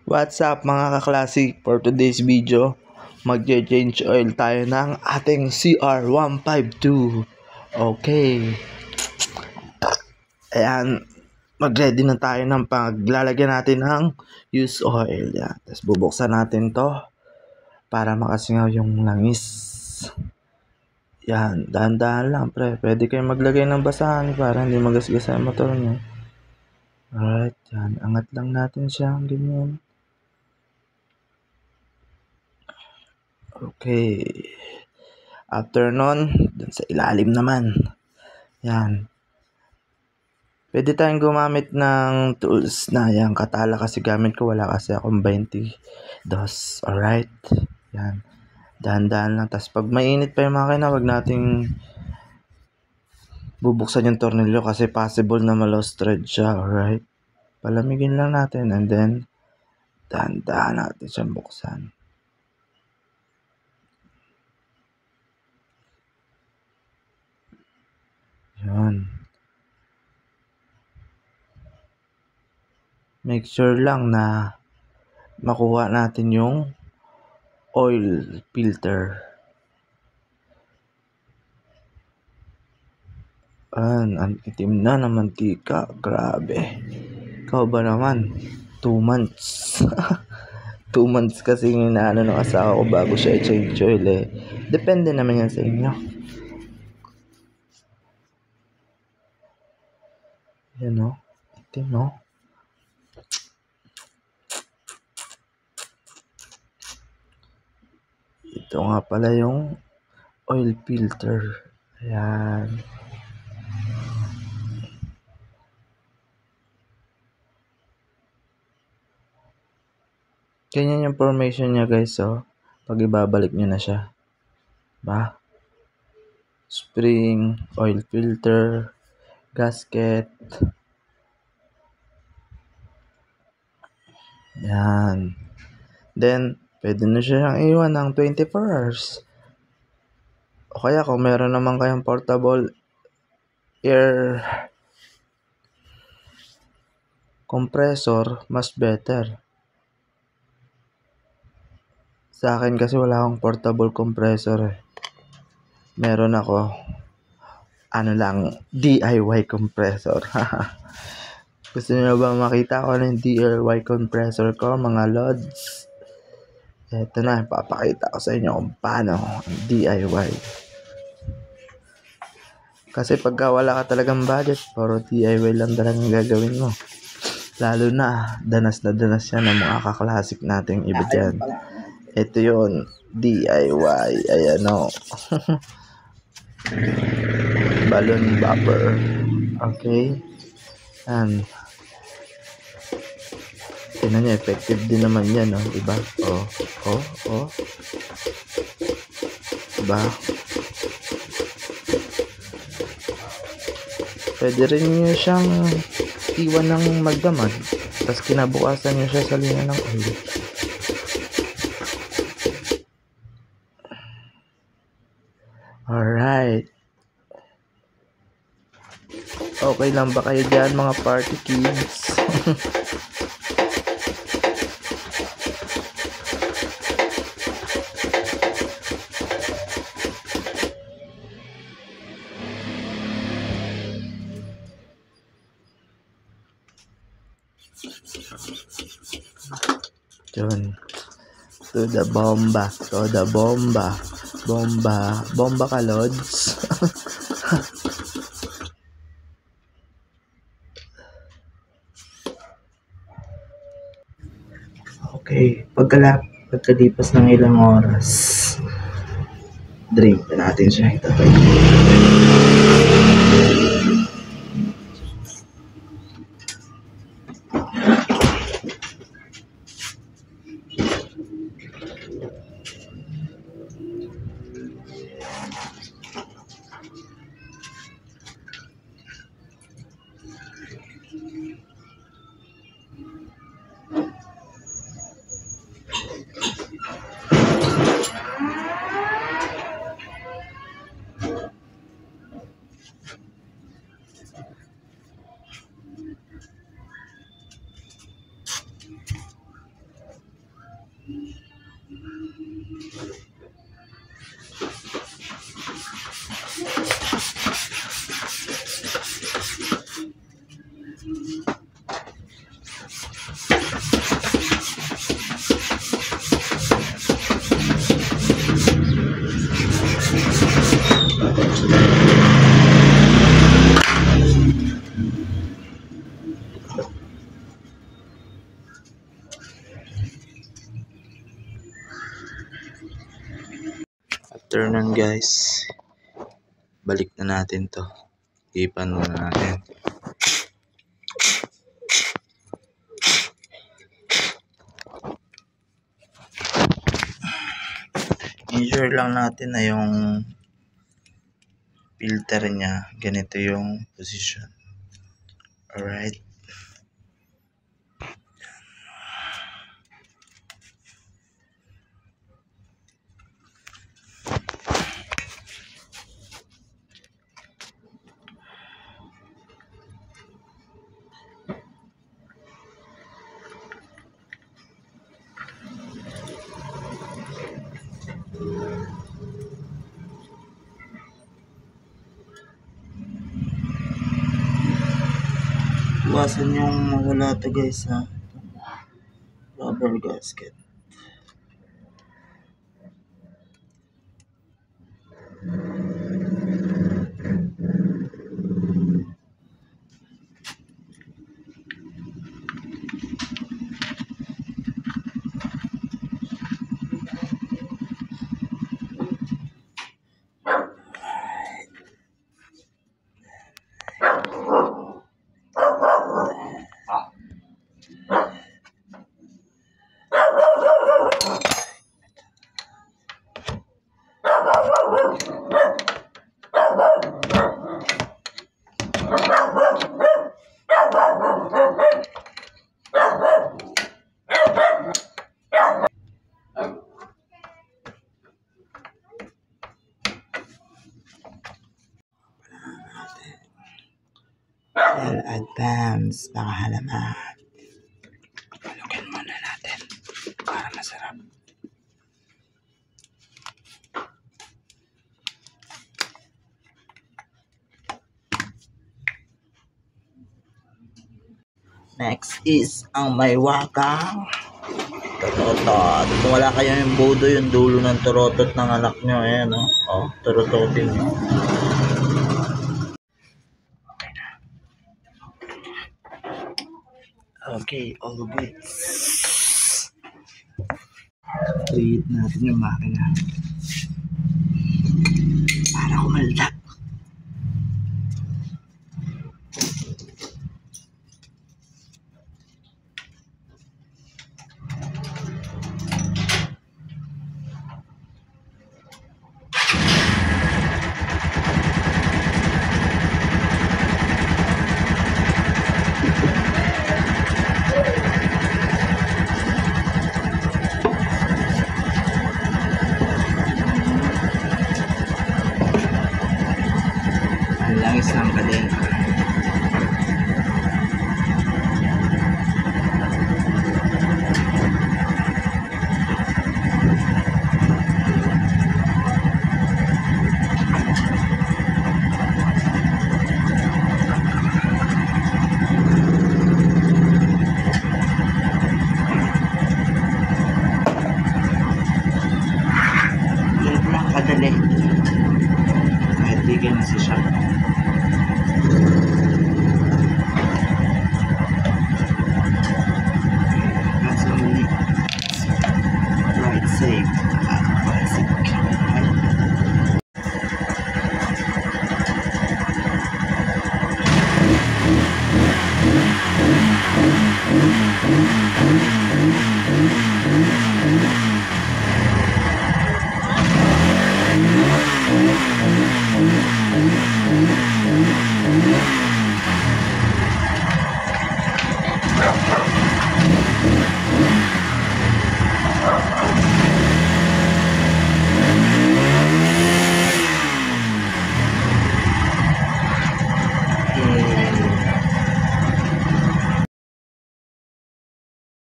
What's up mga kaklase? For today's video, magche-change oil tayo ng ating CR152. Okay. Ayan, mag-ready na tayo ng paglalagyan natin ng used oil. Yan. Tapos bubuksan natin to para makasingaw yung langis. Yan, dahan-dahan lang pre. Pwede kayong maglagay ng basahan para hindi magasgasa ang motor nyo. Alright, yan. Angat lang natin siya. Ganyan. Okay. After nun, dun sa ilalim naman. Yan. Pwede tayong gumamit ng tools na yan. Katala kasi gamit ko. Wala kasi akong 22. Alright. Yan. Dahan-dahan lang. Tapos pag mainit pa yung makina, wag nating bubuksan yung tornilyo kasi possible na ma-lost thread siya. Alright. Palamigin lang natin and then dahan-dahan natin siyang buksan. Yan. Make sure lang na makuha natin yung oil filter. Ang itim na ng mantika. Grabe. Ikaw ba naman? 2 months. 2 months kasi inaano ng asawa ko bago siya i-change oil eh. Depende naman yan sa inyo. Yan o. Itim o. Ito nga pala yung oil filter. Ayan. Ganyan yung formation niya guys, oh. Pag ibabalik niyo na siya. Ba? Spring, oil filter, gasket. Yan. Then, pwede na siyang iwan ng 24 hours. O kaya kung meron naman kayong portable air compressor, mas better. Sa akin kasi wala akong portable compressor eh. Meron ako DIY compressor. Gusto niyo ba makita ko ng DIY compressor ko mga lods? Ito na, papakita ko sa inyo kung paano DIY. Kasi pagka wala ka talagang budget, puro DIY lang talagang gagawin mo. Lalo na danas yan ng mga kaklasik nating iba dyan. Ito yun, DIY. Ayan o. Balloon bopper. Okay. Yan. Tingnan niya, effective din naman yan, no? Diba? Diba? Pwede rin nyo siyang iwan ng magdamag. Tapos kinabukasan nyo siya sa linya ng oil. Alright. Okay lang ba kayo dyan mga party kids? Yun. To the bomba. To the bomba. Bomba ka, lods. Okay. Pagkalipas ng ilang oras, drink na natin siya. Itatay. After nun guys, balik na natin to. Ipan muna natin. Ensure lang natin na yung filter niya, ganito yung position. Alright. Iwasan yung mawala to guys ha. Rubber gasket. Well, advance, baka halaman. Palukin muna natin para masarap. Next is ang may wakang turotot. Kung wala kayo yung budo, yung dulo ng turotot ng anak nyo, ayan o. Oh, turototin nyo. Okay, all good. Treat natin yung makina para kumaldak.